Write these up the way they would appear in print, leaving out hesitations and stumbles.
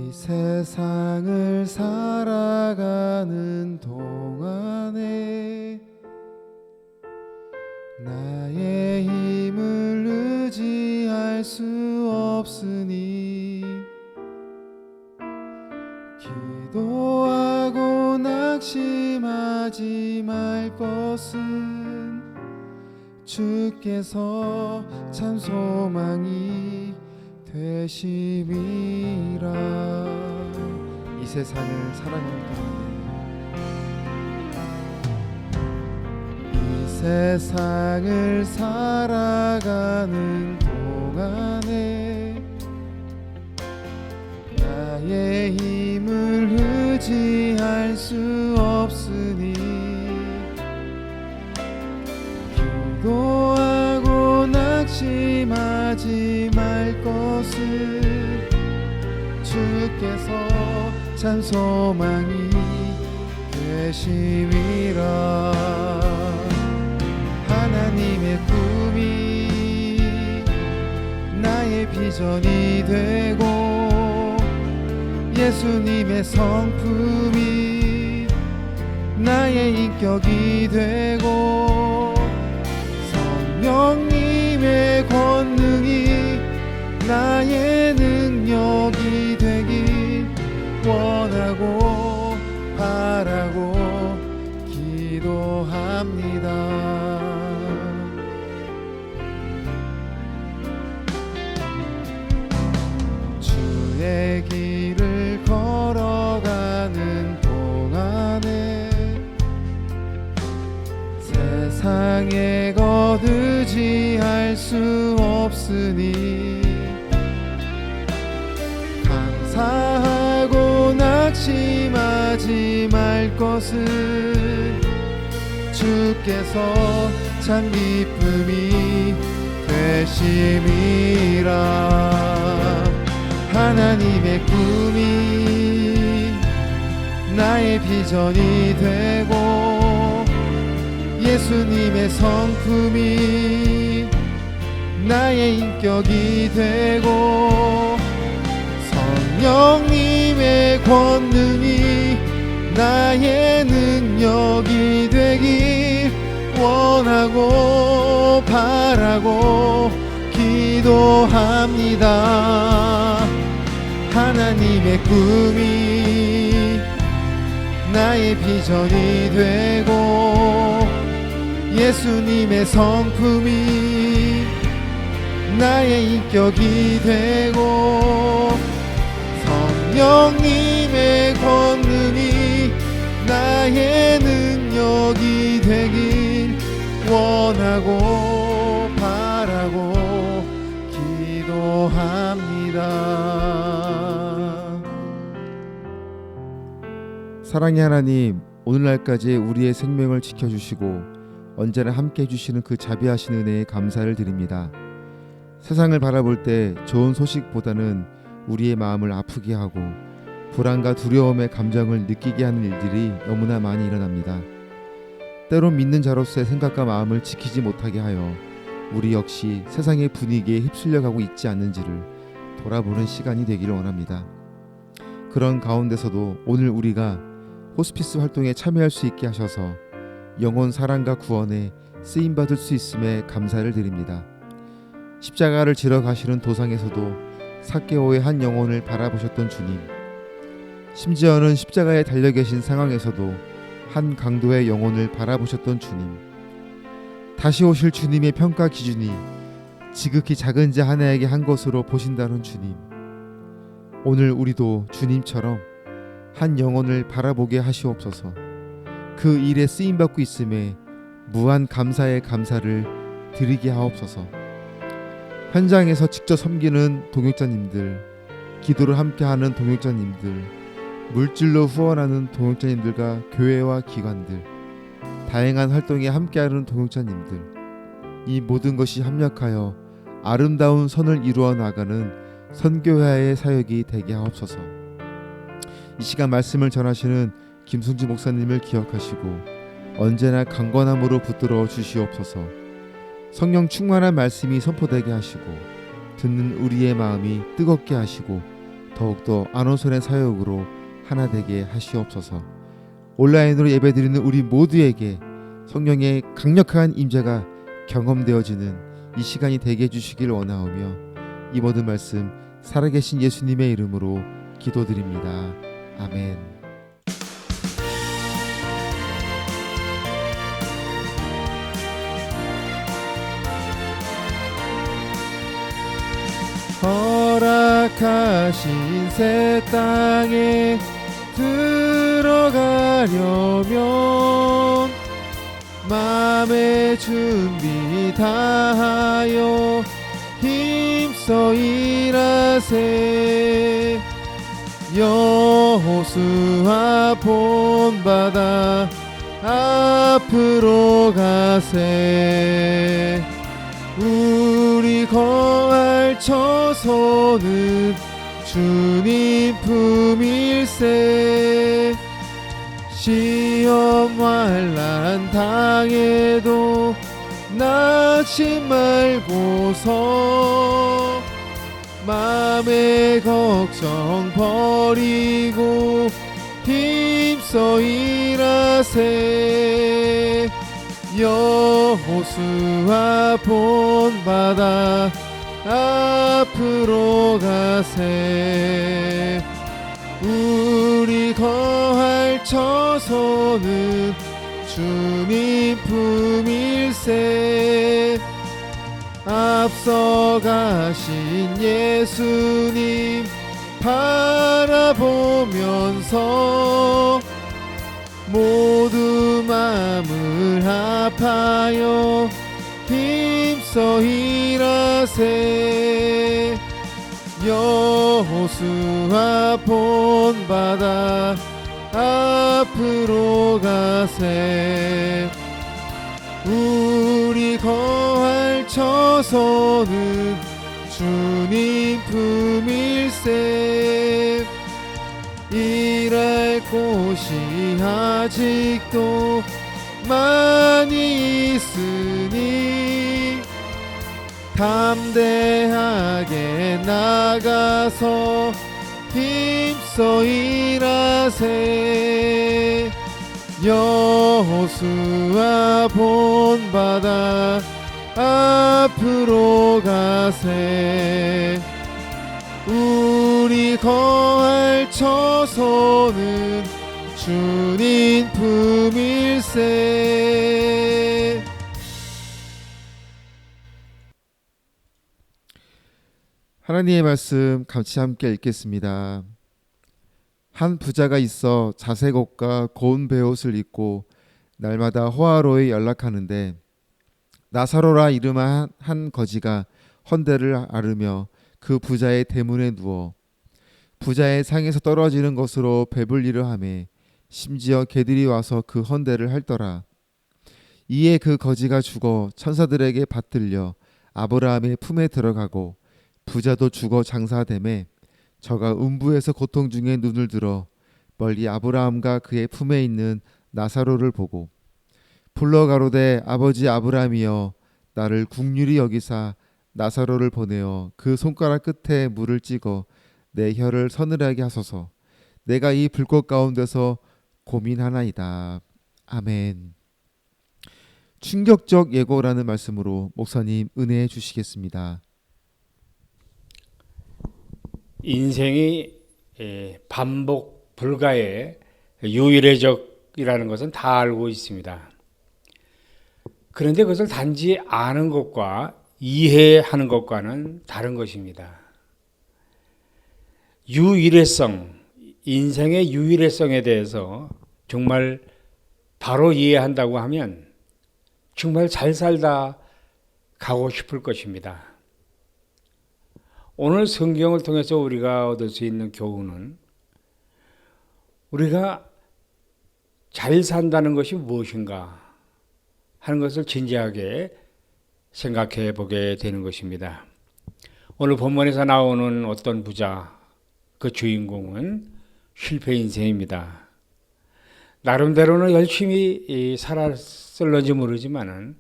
이 세상을 살아가는 동안에 나의 힘을 의지할 수 없으니 기도하고 낙심하지 말 것은 주께서 참 소망이 되심이라. 이 세상을 살아가는 동안에 이 세상을 살아가는 동안에 나의 힘을 의지할 수 없으니 기도하고 낙심하지 말 것을 주께서 참 소망이 되심이라. 하나님의 꿈이 나의 비전이 되고 예수님의 성품이 나의 인격이 되고 성령님의 권능이 나의 능력이 되길 원하고 바라고 기도합니다. 주의 길을 걸어가는 동안에 세상에 것 의지할 수 없으니 감사하고 낙심하지 말 것은 주께서 참 기쁨이 되심이라. 하나님의 꿈이 나의 비전이 되고 예수님의 성품이 나의 인격이 되고 성령님의 권능이 나의 능력이 되길 원하고 바라고 기도합니다. 하나님의 꿈이 나의 비전이 되고 예수님의 성품이 나의 인격이 되고 성령님의 권능이 나의 능력이 되길 원하고 바라고 기도합니다. 사랑의 하나님, 오늘날까지 우리의 생명을 지켜주시고 언제나 함께 해주시는 그 자비하신 은혜에 감사를 드립니다. 세상을 바라볼 때 좋은 소식보다는 우리의 마음을 아프게 하고 불안과 두려움의 감정을 느끼게 하는 일들이 너무나 많이 일어납니다. 때론 믿는 자로서의 생각과 마음을 지키지 못하게 하여 우리 역시 세상의 분위기에 휩쓸려가고 있지 않는지를 돌아보는 시간이 되기를 원합니다. 그런 가운데서도 오늘 우리가 호스피스 활동에 참여할 수 있게 하셔서 영혼 사랑과 구원에 쓰임받을 수 있음에 감사를 드립니다. 십자가를 지러 가시는 도상에서도 삭개오의 한 영혼을 바라보셨던 주님, 심지어는 십자가에 달려 계신 상황에서도 한 강도의 영혼을 바라보셨던 주님, 다시 오실 주님의 평가 기준이 지극히 작은 자 하나에게 한 것으로 보신다는 주님, 오늘 우리도 주님처럼 한 영혼을 바라보게 하시옵소서. 그 일에 쓰임받고 있음에 무한 감사의 감사를 드리게 하옵소서. 현장에서 직접 섬기는 동역자님들, 기도를 함께하는 동역자님들, 물질로 후원하는 동역자님들과 교회와 기관들, 다양한 활동에 함께하는 동역자님들, 이 모든 것이 합력하여 아름다운 선을 이루어 나가는 선교회의 사역이 되게 하옵소서. 이 시간 말씀을 전하시는 김순주 목사님을 기억하시고 언제나 강건함으로 붙들어 주시옵소서. 성령 충만한 말씀이 선포되게 하시고 듣는 우리의 마음이 뜨겁게 하시고 더욱더 안호선의 사역으로 하나 되게 하시옵소서. 온라인으로 예배드리는 우리 모두에게 성령의 강력한 임재가 경험되어지는 이 시간이 되게 해주시길 원하오며 이 모든 말씀 살아계신 예수님의 이름으로 기도드립니다. 아멘. 허락하신 새 땅에 들어가려면 마음의 준비 다하여 힘써 일하세. 여호수아 본받아 앞으로 가세. 우리 거할 처소는 주님 품일세. 시험 환난 당해도 낙심 말고서 마음의 걱정 버리고 힘써 일하세. 여호수아 본받아 앞으로 가세. 우리 거할 처소는 주님 품일세. 앞서 가신 예수님 바라보면서 모두 마음을 합하여 힘써 일하세. 여호수아 본받아 앞으로 가세. 우리 거할 처소는 주님 품일세. 일할 곳이 아직도 많이 있으니 담대하게 나가서 힘써 일하세. 여호수아 본받아 앞으로 가세. 우리 거할 처소는 주님 품일세. 하나님의 말씀 같이 함께 읽겠습니다. 한 부자가 있어 자색 옷과 고운 베옷을 입고 날마다 호화로에 연락하는데 나사로라 이름한 한 거지가 헌대를 앓으며 그 부자의 대문에 누워 부자의 상에서 떨어지는 것으로 배불리려 하매 심지어 개들이 와서 그 헌대를 핥더라. 이에 그 거지가 죽어 천사들에게 받들려 아브라함의 품에 들어가고 부자도 죽어 장사되매 저가 음부에서 고통 중에 눈을 들어 멀리 아브라함과 그의 품에 있는 나사로를 보고 불러 가로되 아버지 아브라함이여 나를 긍휼히 여기사 나사로를 보내어 그 손가락 끝에 물을 찍어 내 혀를 서늘하게 하소서. 내가 이 불꽃 가운데서 고민하나이다. 아멘. 충격적 예고라는 말씀으로 목사님 은혜해 주시겠습니다. 인생이 반복 불가의 유일해적이라는 것은 다 알고 있습니다. 그런데 그것을 단지 아는 것과 이해하는 것과는 다른 것입니다. 유일해성, 인생의 유일해성에 대해서 정말 바로 이해한다고 하면 정말 잘 살다 가고 싶을 것입니다. 오늘 성경을 통해서 우리가 얻을 수 있는 교훈은 우리가 잘 산다는 것이 무엇인가 하는 것을 진지하게 생각해 보게 되는 것입니다. 오늘 본문에서 나오는 어떤 부자, 그 주인공은 실패 인생입니다. 나름대로는 열심히 살았을런지 모르지만은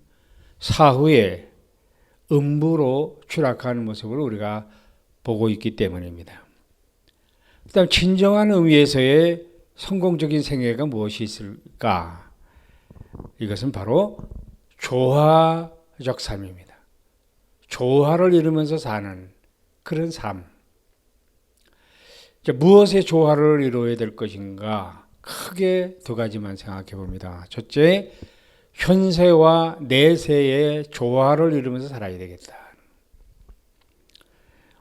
사후에 음부로 추락하는 모습을 우리가 보고 있기 때문입니다. 그다음 진정한 의미에서의 성공적인 생애가 무엇이 있을까? 이것은 바로 조화적 삶입니다. 조화를 이루면서 사는 그런 삶. 무엇의 조화를 이루어야 될 것인가? 크게 두 가지만 생각해 봅니다. 첫째, 현세와 내세의 조화를 이루면서 살아야 되겠다.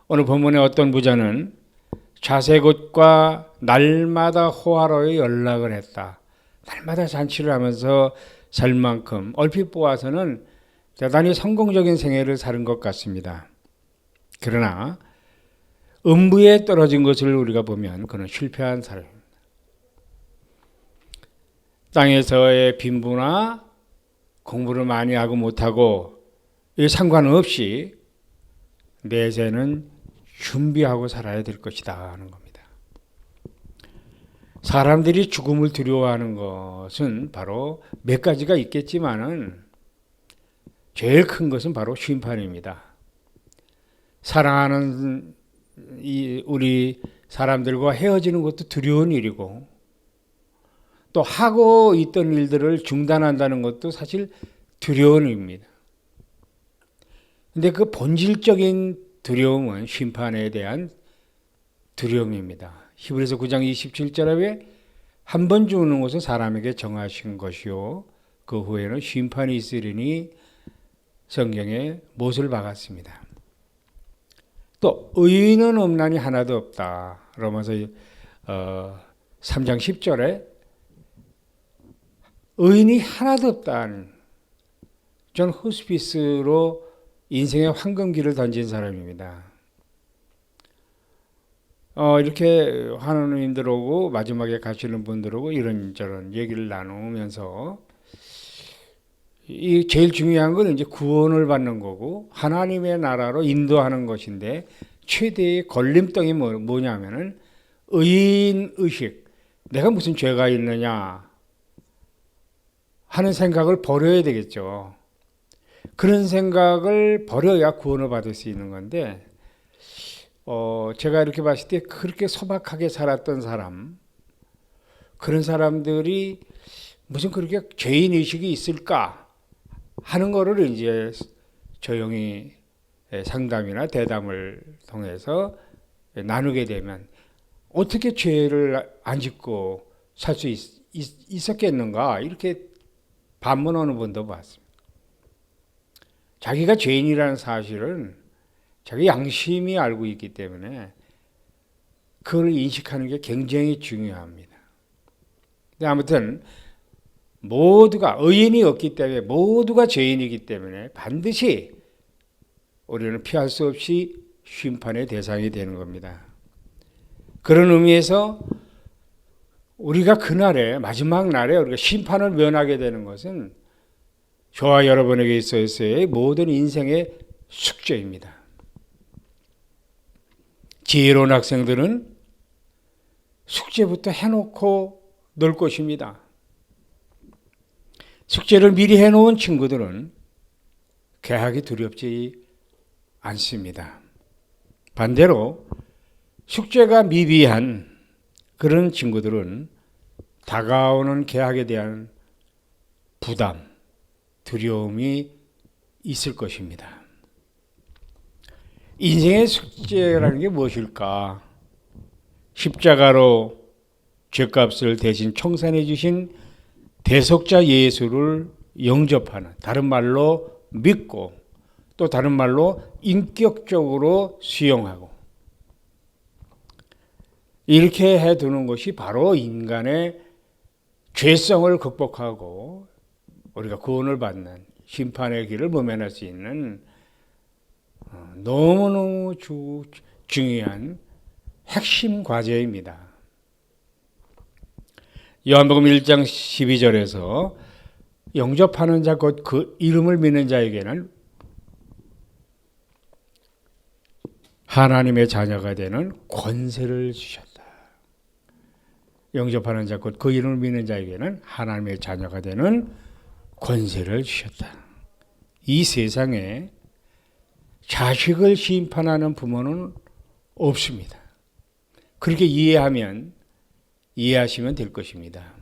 오늘 본문의 어떤 부자는 자색옷과 날마다 호화로에 연락을 했다. 날마다 잔치를 하면서 살 만큼 얼핏 보아서는 대단히 성공적인 생애를 사는 것 같습니다. 그러나 음부에 떨어진 것을 우리가 보면 그는 실패한 사람입니다. 땅에서의 빈부나 공부를 많이 하고 못하고 이 상관없이 내세는 준비하고 살아야 될 것이다 하는 겁니다. 사람들이 죽음을 두려워하는 것은 바로 몇 가지가 있겠지만은 제일 큰 것은 바로 심판입니다. 사랑하는 우리 사람들과 헤어지는 것도 두려운 일이고 또 하고 있던 일들을 중단한다는 것도 사실 두려운 일입니다. 근데 그 본질적인 두려움은 심판에 대한 두려움입니다. 히브리서 9장 27절에 한 번 죽는 것은 사람에게 정하신 것이요 그 후에는 심판이 있으리니 성경에 못을 박았습니다. 또 의인은 없나니 하나도 없다. 로마서 3장 10절에 의인이 하나도 없다는 존 호스피스로 인생의 황금기를 던진 사람입니다. 이렇게 하나님들하고 마지막에 가시는 분들하고 이런저런 얘기를 나누면서 이 제일 중요한 건 이제 구원을 받는 거고 하나님의 나라로 인도하는 것인데 최대의 걸림돌이 뭐냐면은 의인 의식, 내가 무슨 죄가 있느냐 하는 생각을 버려야 되겠죠. 그런 생각을 버려야 구원을 받을 수 있는 건데 제가 이렇게 봤을 때 그렇게 소박하게 살았던 사람, 그런 사람들이 무슨 그렇게 죄인 의식이 있을까 하는 거를 이제 조용히 상담이나 대담을 통해서 나누게 되면 어떻게 죄를 안 짓고 살 수 있었겠는가 이렇게 반문하는 분도 봤습니다. 자기가 죄인이라는 사실은 자기 양심이 알고 있기 때문에 그걸 인식하는 게 굉장히 중요합니다. 근데 아무튼 모두가 의인이 없기 때문에 모두가 죄인이기 때문에 반드시 우리는 피할 수 없이 심판의 대상이 되는 겁니다. 그런 의미에서 우리가 그날에 마지막 날에 우리가 심판을 면하게 되는 것은 저와 여러분에게 있어서의 모든 인생의 숙제입니다. 지혜로운 학생들은 숙제부터 해놓고 놀 것입니다. 숙제를 미리 해놓은 친구들은 개학이 두렵지 않습니다. 반대로 숙제가 미비한 그런 친구들은 다가오는 개학에 대한 부담, 두려움이 있을 것입니다. 인생의 숙제라는 게 무엇일까? 십자가로 죄값을 대신 청산해 주신 대속자 예수를 영접하는, 다른 말로 믿고 또 다른 말로 인격적으로 수용하고 이렇게 해두는 것이 바로 인간의 죄성을 극복하고 우리가 구원을 받는 심판의 길을 모면할 수 있는 너무너무 중요한 핵심 과제입니다. 요한복음 1장 12절에서 영접하는 자 곧 그 이름을 믿는 자에게는 하나님의 자녀가 되는 권세를 주셨다. 영접하는 자 곧 그 이름을 믿는 자에게는 하나님의 자녀가 되는 권세를 주셨다. 이 세상에 자식을 심판하는 부모는 없습니다. 그렇게 이해하시면 될 것입니다.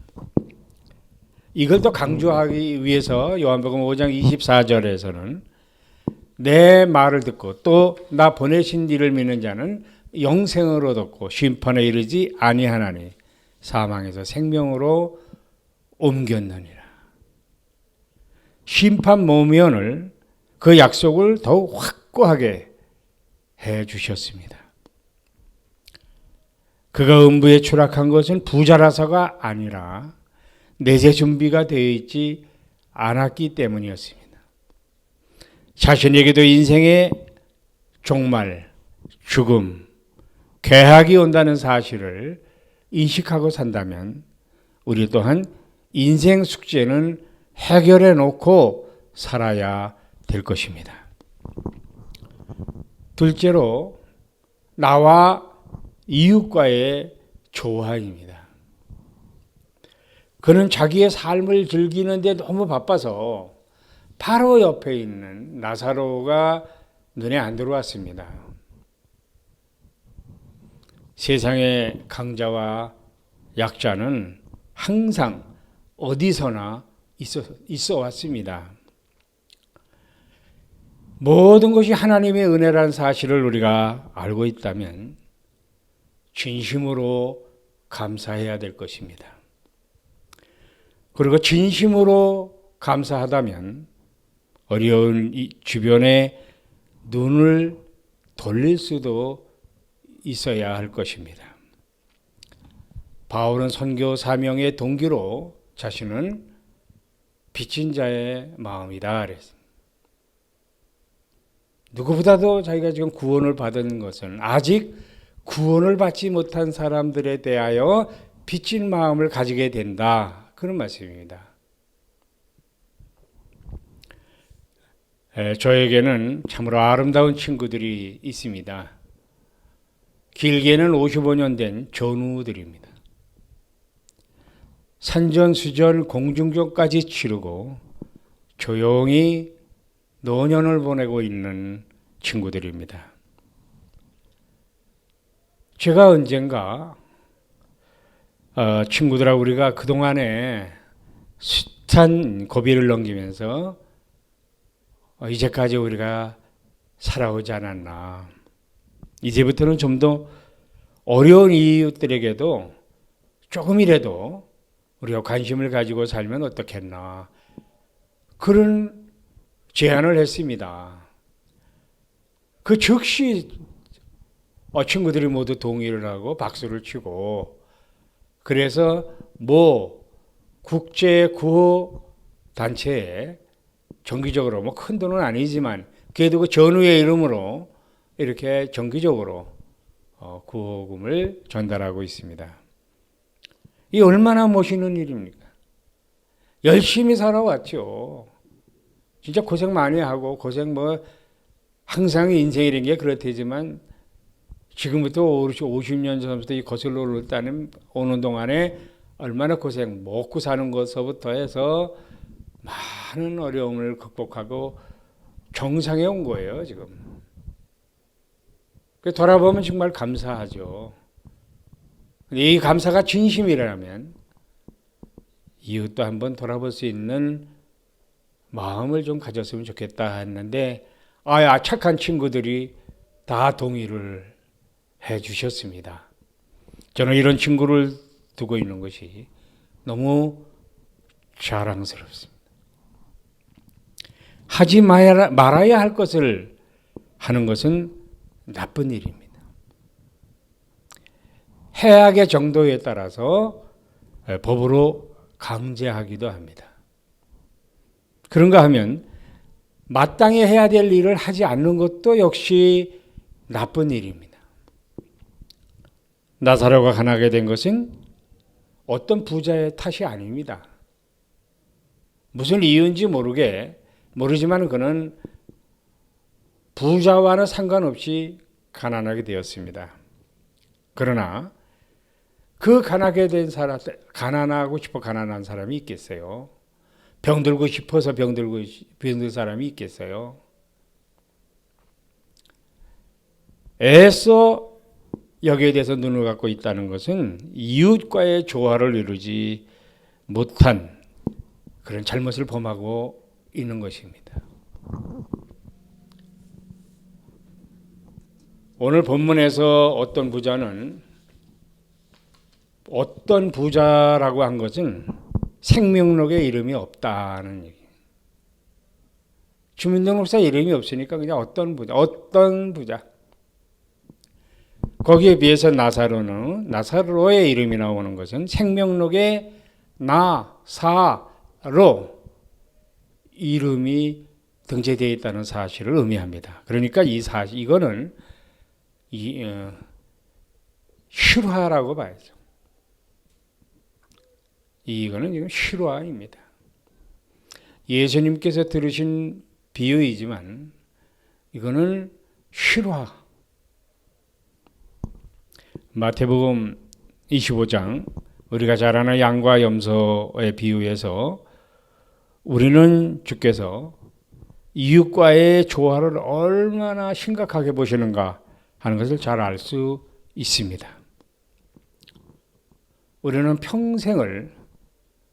이걸 또 강조하기 위해서 요한복음 5장 24절에서는 내 말을 듣고 또 나 보내신 이를 믿는 자는 영생을 얻었고 심판에 이르지 아니하나니 사망에서 생명으로 옮겼느니라. 심판 모면을 그 약속을 더욱 확고하게 해 주셨습니다. 그가 음부에 추락한 것은 부자라서가 아니라 내재 준비가 되어 있지 않았기 때문이었습니다. 자신에게도 인생의 종말, 죽음, 개학이 온다는 사실을 인식하고 산다면 우리 또한 인생 숙제는 해결해 놓고 살아야 될 것입니다. 둘째로 나와 이웃과의 조화입니다. 그는 자기의 삶을 즐기는데 너무 바빠서 바로 옆에 있는 나사로가 눈에 안 들어왔습니다. 세상의 강자와 약자는 항상 어디서나 있어 왔습니다. 모든 것이 하나님의 은혜라는 사실을 우리가 알고 있다면 진심으로 감사해야 될 것입니다. 그리고 진심으로 감사하다면 어려운 이 주변에 눈을 돌릴 수도 있어야 할 것입니다. 바울은 선교 사명의 동기로 자신은 빚진 자의 마음이다 그랬습니다. 누구보다도 자기가 지금 구원을 받은 것은 아직 구원을 받지 못한 사람들에 대하여 빚진 마음을 가지게 된다. 그런 말씀입니다. 저에게는 참으로 아름다운 친구들이 있습니다. 길게는 55년 된 전우들입니다. 산전수전 공중전까지 치르고 조용히 노년을 보내고 있는 친구들입니다. 제가 언젠가 친구들하고 우리가 그동안에 숱한 고비를 넘기면서 이제까지 우리가 살아오지 않았나. 이제부터는 좀 더 어려운 이웃들에게도 조금이라도 우리가 관심을 가지고 살면 어떻겠나. 그런 제안을 했습니다. 그 즉시 친구들이 모두 동의를 하고 박수를 치고 그래서 국제 구호 단체에 정기적으로 큰 돈은 아니지만 그래도 그 전우의 이름으로 이렇게 정기적으로 구호금을 전달하고 있습니다. 이 얼마나 멋있는 일입니까? 열심히 살아왔죠. 진짜 고생 많이 하고 항상 인생이라는 게 그렇대지만 지금부터 50년 전부터 이 거슬러 오는 동안에 얼마나 고생, 먹고 사는 것서부터 해서 많은 어려움을 극복하고 정상에 온 거예요, 지금. 돌아보면 정말 감사하죠. 이 감사가 진심이라면 이웃도 한번 돌아볼 수 있는 마음을 좀 가졌으면 좋겠다 했는데 착한 친구들이 다 동의를 해 주셨습니다. 저는 이런 친구를 두고 있는 것이 너무 자랑스럽습니다. 하지 말아야 할 것을 하는 것은 나쁜 일입니다. 해악의 정도에 따라서 법으로 강제하기도 합니다. 그런가 하면 마땅히 해야 될 일을 하지 않는 것도 역시 나쁜 일입니다. 나사로가 가난하게 된 것은 어떤 부자의 탓이 아닙니다. 무슨 이유인지 모르지만 그는 부자와는 상관없이 가난하게 되었습니다. 그러나 그 가난하고 싶어 가난한 사람이 있겠어요? 병들고 싶어서 병들 사람이 있겠어요? 애써 여기에 대해서 눈을 갖고 있다는 것은 이웃과의 조화를 이루지 못한 그런 잘못을 범하고 있는 것입니다. 오늘 본문에서 어떤 부자라고 한 것은 생명록에 이름이 없다는 얘기. 주민등록사에 이름이 없으니까 그냥 어떤 부자. 거기에 비해서 나사로의 이름이 나오는 것은 생명록에 나사로 이름이 등재되어 있다는 사실을 의미합니다. 그러니까 이거는 실화라고 봐야죠. 이거는 지금 실화입니다. 예수님께서 들으신 비유이지만 이거는 실화. 마태복음 25장 우리가 잘 아는 양과 염소의 비유에서 우리는 주께서 이웃과의 조화를 얼마나 심각하게 보시는가 하는 것을 잘 알 수 있습니다. 우리는 평생을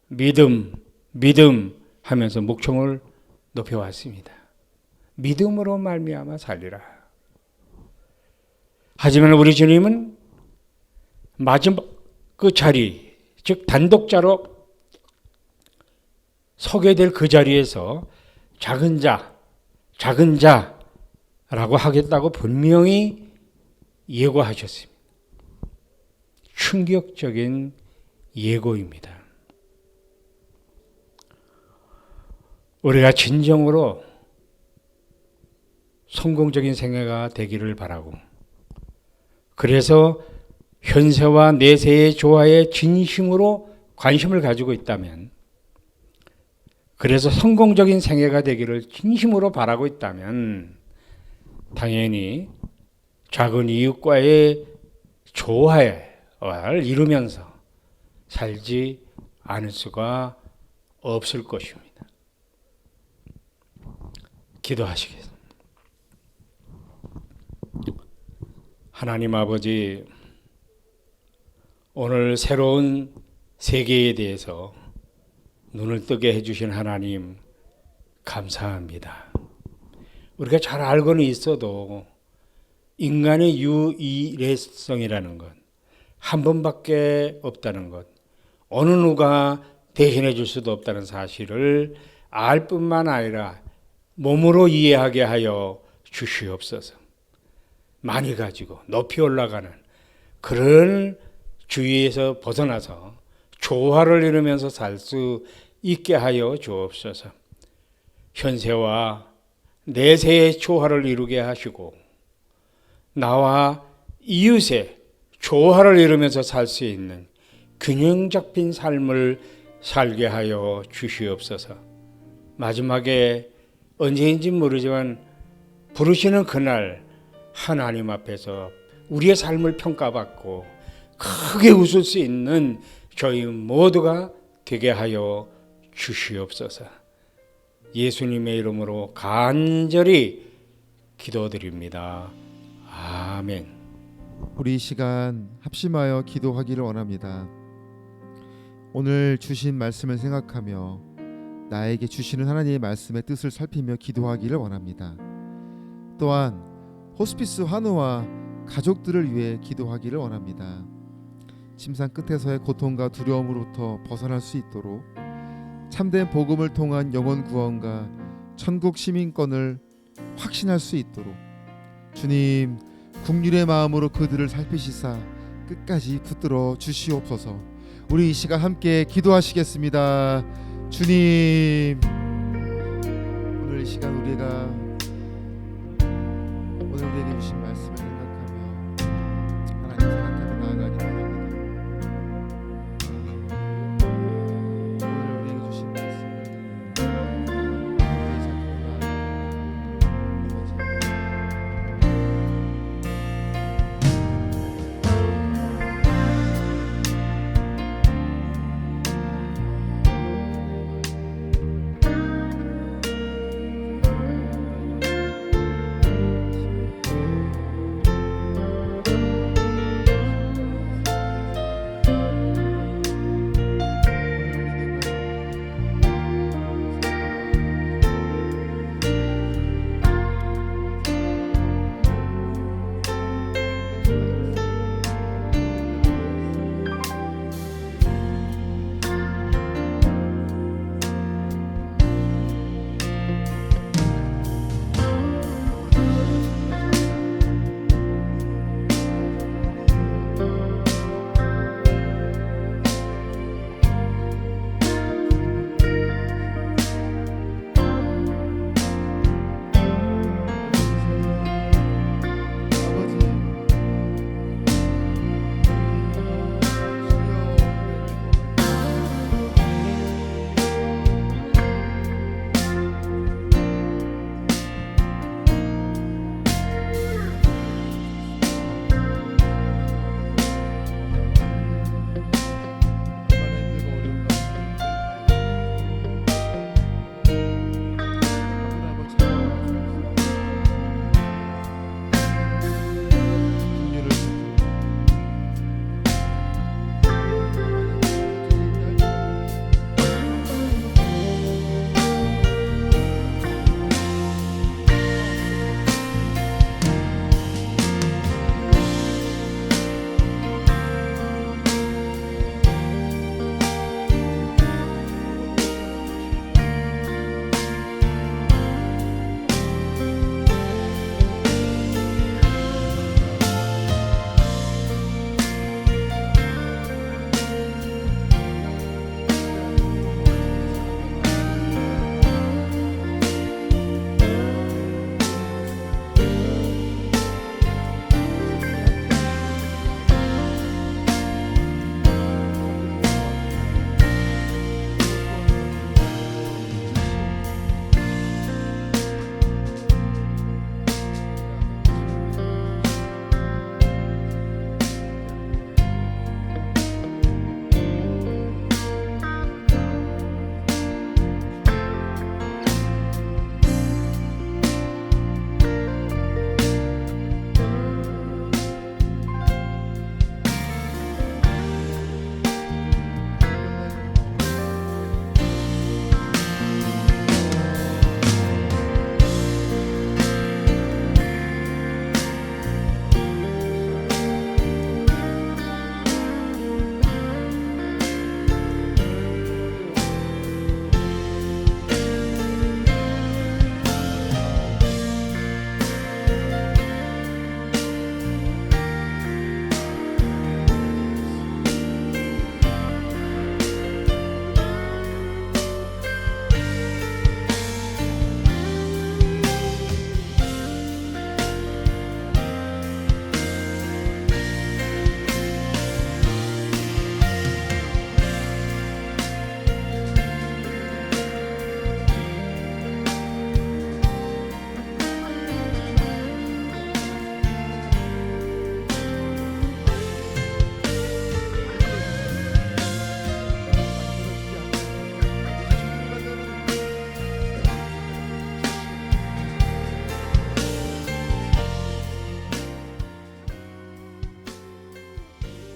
믿음 하면서 목청을 높여왔습니다. 믿음으로 말미암아 살리라. 하지만 우리 주님은 마지막 그 자리, 즉 단독자로 서게 될 그 자리에서 작은 자라고 하겠다고 분명히 예고하셨습니다. 충격적인 예고입니다. 우리가 진정으로 성공적인 생애가 되기를 바라고, 그래서 현세와 내세의 조화에 진심으로 관심을 가지고 있다면, 그래서 성공적인 생애가 되기를 진심으로 바라고 있다면 당연히 작은 이웃과의 조화를 이루면서 살지 않을 수가 없을 것입니다. 기도하시겠습니다. 하나님 아버지, 오늘 새로운 세계에 대해서 눈을 뜨게 해주신 하나님 감사합니다. 우리가 잘 알고는 있어도 인간의 유일성이라는 것, 한 번밖에 없다는 것, 어느 누가 대신해 줄 수도 없다는 사실을 알 뿐만 아니라 몸으로 이해하게 하여 주시옵소서. 많이 가지고 높이 올라가는 그런 주의에서 벗어나서 조화를 이루면서 살 수 있게 하여 주옵소서. 현세와 내세의 조화를 이루게 하시고 나와 이웃의 조화를 이루면서 살 수 있는 균형 잡힌 삶을 살게 하여 주시옵소서. 마지막에 언제인지 모르지만 부르시는 그날 하나님 앞에서 우리의 삶을 평가받고 크게 웃을 수 있는 저희 모두가 되게 하여 주시옵소서. 예수님의 이름으로 간절히 기도드립니다. 아멘. 우리 이 시간 합심하여 기도하기를 원합니다. 오늘 주신 말씀을 생각하며 나에게 주시는 하나님의 말씀의 뜻을 살피며 기도하기를 원합니다. 또한 호스피스 환우와 가족들을 위해 기도하기를 원합니다. 침상 끝에서의 고통과 두려움으로부터 벗어날 수 있도록 참된 복음을 통한 영혼 구원과 천국 시민권을 확신할 수 있도록 주님 국률의 마음으로 그들을 살피시사 끝까지 붙들어 주시옵소서. 우리 이 시간 함께 기도하시겠습니다. 주님, 오늘 이 시간 우리가 오늘 우리에게 주신 말씀을 생각하며 하나님 생각하며 나아가기 원합니다. 오늘 우리에게 주신 말씀을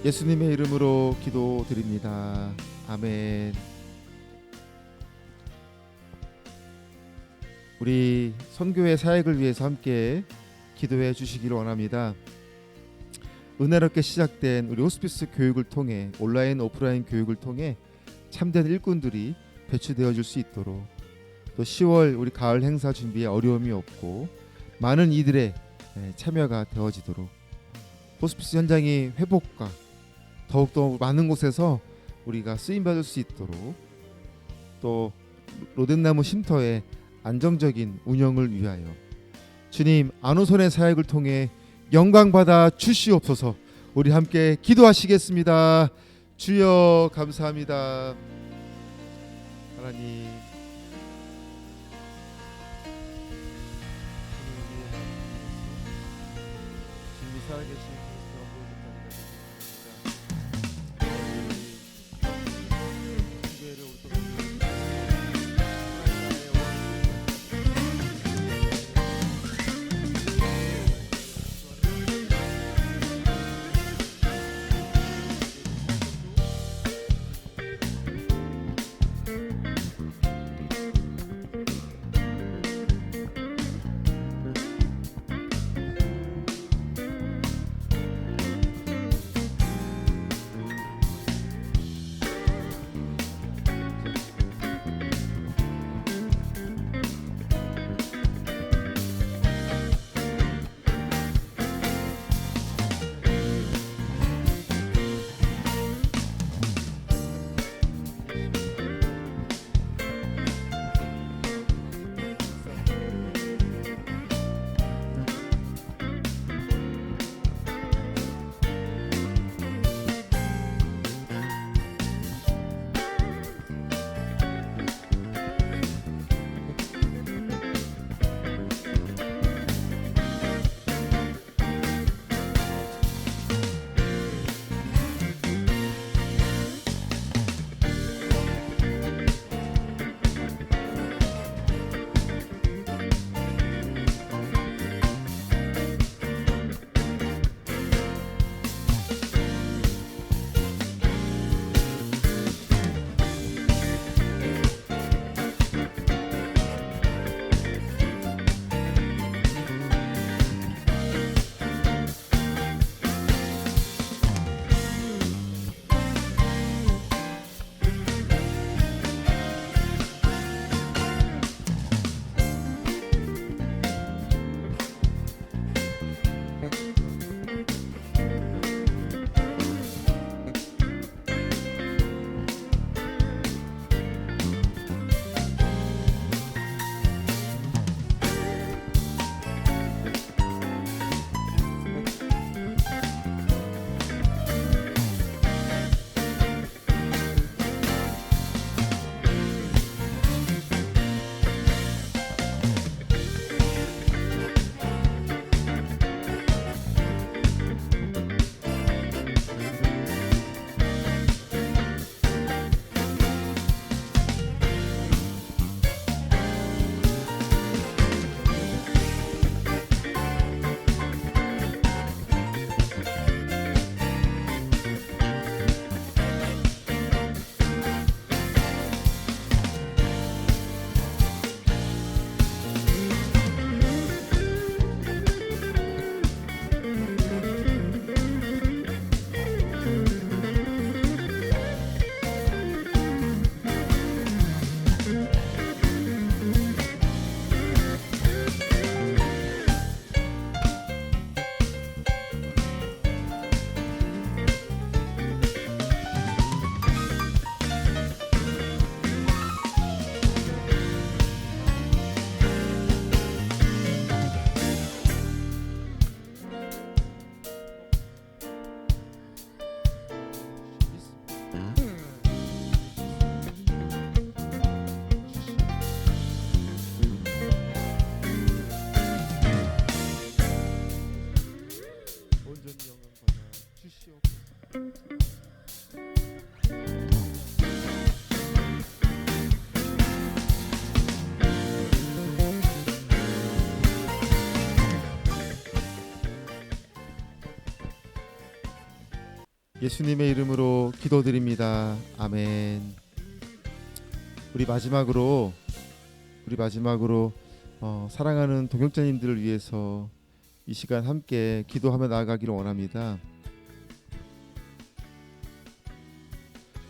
예수님의 이름으로 기도드립니다. 아멘. 우리 선교회 사역을 위해서 함께 기도해 주시기를 원합니다. 은혜롭게 시작된 우리 호스피스 교육을 통해 온라인 오프라인 교육을 통해 참된 일꾼들이 배출되어 줄 수 있도록, 또 10월 우리 가을 행사 준비에 어려움이 없고 많은 이들의 참여가 되어지도록, 호스피스 현장의 회복과 더욱더 많은 곳에서 우리가 쓰임받을 수 있도록, 또 로뎀나무 쉼터의 안정적인 운영을 위하여 주님 안호선의 사역을 통해 영광받아 주시옵소서. 우리 함께 기도하시겠습니다. 주여 감사합니다. 하나님, 주님이 살아계신 예수님의 이름으로 기도드립니다. 아멘. 우리 마지막으로 사랑하는 동역자님들을 위해서 이 시간 함께 기도하며 나아가기를 원합니다.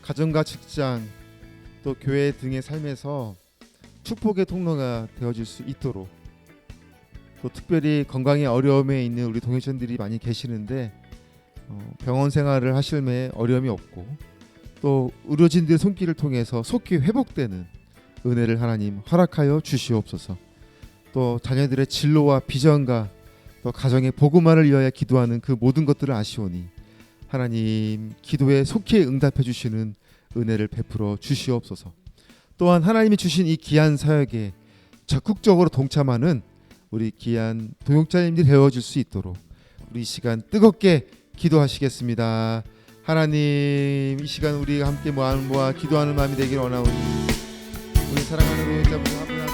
가정과 직장 또 교회 등의 삶에서 축복의 통로가 되어질 수 있도록, 또 특별히 건강에 어려움에 있는 우리 동역자님들이 많이 계시는데 병원 생활을 하실 매 어려움이 없고 또 의료진들의 손길을 통해서 속히 회복되는 은혜를 하나님 허락하여 주시옵소서. 또 자녀들의 진로와 비전과 또 가정의 복음화를 위하여 기도하는 그 모든 것들을 아시오니 하나님 기도에 속히 응답해 주시는 은혜를 베풀어 주시옵소서. 또한 하나님이 주신 이 귀한 사역에 적극적으로 동참하는 우리 귀한 동역자님들이 되어줄 수 있도록 우리 이 시간 뜨겁게 기도하시겠습니다. 하나님, 이 시간 우리가 함께 모아 기도하는 마음이 되기를 원하오니 우리 사랑하는 동역자분들 한 분 한 분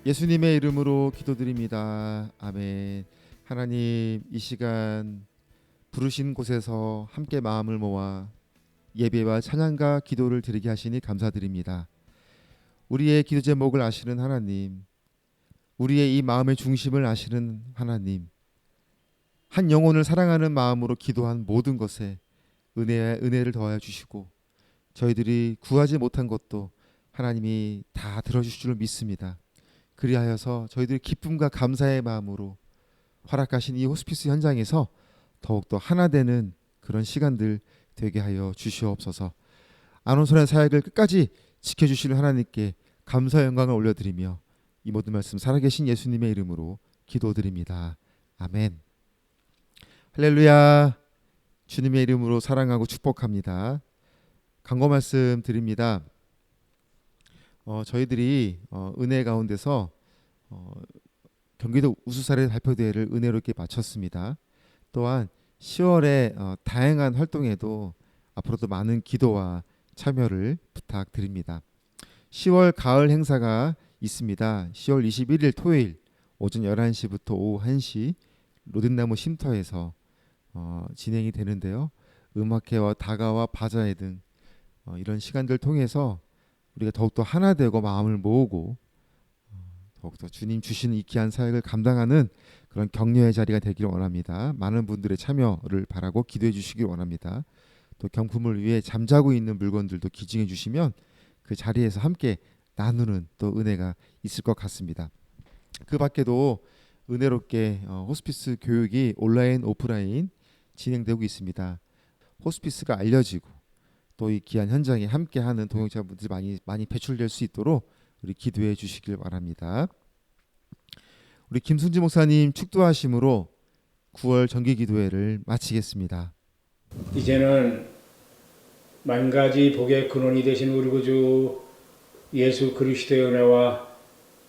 예수님의 이름으로 기도드립니다. 아멘. 하나님, 이 시간 부르신 곳에서 함께 마음을 모아 예배와 찬양과 기도를 드리게 하시니 감사드립니다. 우리의 기도 제목을 아시는 하나님, 우리의 이 마음의 중심을 아시는 하나님, 한 영혼을 사랑하는 마음으로 기도한 모든 것에 은혜를 더하여 주시고 저희들이 구하지 못한 것도 하나님이 다 들어주실 줄 믿습니다. 그리하여서 저희들이 기쁨과 감사의 마음으로 허락하신 이 호스피스 현장에서 더욱더 하나 되는 그런 시간들 되게 하여 주시옵소서. 안온선의 사역을 끝까지 지켜주시는 하나님께 감사 영광을 올려드리며 이 모든 말씀 살아계신 예수님의 이름으로 기도드립니다. 아멘. 할렐루야. 주님의 이름으로 사랑하고 축복합니다. 강고 말씀 드립니다. 저희들이 은혜 가운데서 경기도 우수사례 발표대회를 은혜롭게 마쳤습니다. 또한 10월에 다양한 활동에도 앞으로도 많은 기도와 참여를 부탁드립니다. 10월 가을 행사가 있습니다. 10월 21일 토요일 오전 11시부터 오후 1시 로든나무 쉼터에서 진행이 되는데요. 음악회와 다가와 바자회 등 이런 시간들 통해서 우리가 더욱더 하나 되고 마음을 모으고 더욱더 주님 주시는 이 귀한 사역을 감당하는 그런 격려의 자리가 되기를 원합니다. 많은 분들의 참여를 바라고 기도해 주시길 원합니다. 또 경품을 위해 잠자고 있는 물건들도 기증해 주시면 그 자리에서 함께 나누는 또 은혜가 있을 것 같습니다. 그 밖에도 은혜롭게 호스피스 교육이 온라인 오프라인 진행되고 있습니다. 호스피스가 알려지고 또 이 귀한 현장에 함께하는 동역자분들이 많이 배출될 수 있도록 우리 기도해 주시길 바랍니다. 우리 김순지 목사님 축도하심으로 9월 정기기도회를 마치겠습니다. 이제는 만가지 복의 근원이 되신 우리 구주 예수 그리스도의 은혜와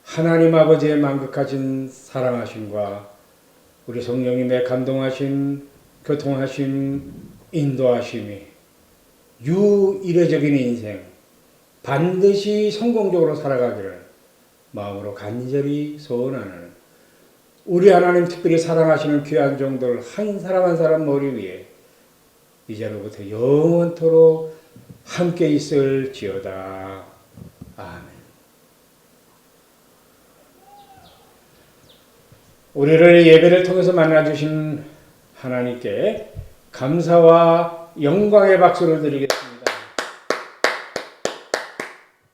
하나님 아버지의 만극하신 사랑하심과 우리 성령님의 감동하신 교통하심 인도하심이 유일회적인 인생 반드시 성공적으로 살아가기를 마음으로 간절히 소원하는 우리 하나님 특별히 사랑하시는 귀한 종들 한 사람 한 사람 머리 위에 이제로부터 영원토록 함께 있을지어다. 아멘. 우리를 예배를 통해서 만나주신 하나님께 감사와 영광의 박수를 드리겠습니다.